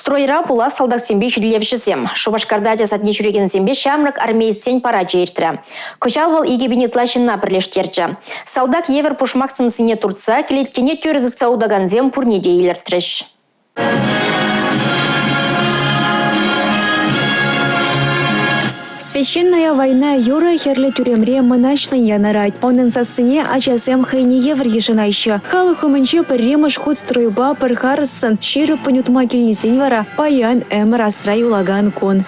Стройра пула салдак сембе хүлевшізем. Шубашкарда жасатне жүреген сембе шамрак армейсен пара жейртірі. Кочалвал игебіне тлашынна бірлештерчі. Салдак евер пушмаксымсыне турца, келеткене түрдікца удаганзем пурнеде еліртіріш. Священная война юра херле тюремре мыначлын янарать. Onun сасыне ачасем хайне евр ешынайшы. Халық өмінче пірремыш худ стройба пірхарысын ширы пынютма келнесен вара паян әмір асра юлаган кон.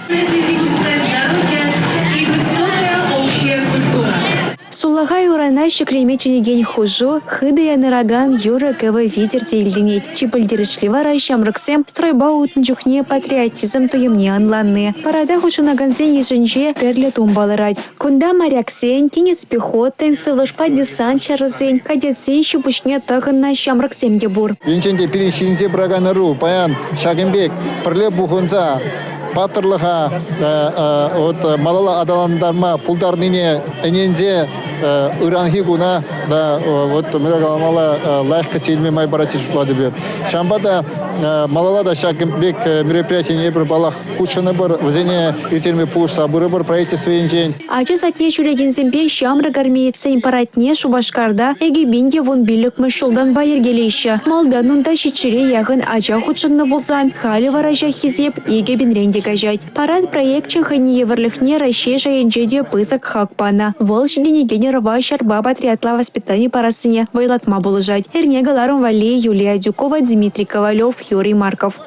Суллахай урана шекремеченеген хужу, хыды яныраган юра кэвы видер дейлденет. Чипылдерішлі вара шамрыксем стройба утын жүхне патриотизм туемне анланны. Парада хушынаганзен ежінже терлі тумбалырать. Кунда моряксен, тенес пехотен, сылышпа десант чарызен, кадетсен шипушне тағынна шамрыксем дебур. Енченде перешинзе праганыру, паян Шагенбек, пірле бұхынза, патырлыға, малала адаландарма, пулдарныне, энензе, Иранхи гуна, да, вот мала лайхка тельме май баратиш владыбе. Шамбада малалада Шагенбек мероприятие не балах кучаны бар, вазене ютельме пуш сабыры бар правительство инжень. Ачы сатне жүреген зембе шамры гармейтсен паратне Шубашкарда эгебинде вон билік мүшілдан байыр келейші. Малданунда шитшіре яғын ача худшынны болсан, халі ваража хизеп эгебин ренде кажать. Парад проектчы хыне еврліхне Рашей жайынжеде пызык хакпана. Вол шиденеген рва шарба патриотла воспитание парасыне вайлатма болыжать. Эрнегаларым Валей, Юлия Дюкова, Дмитрий Ковалев, Юрий Марков.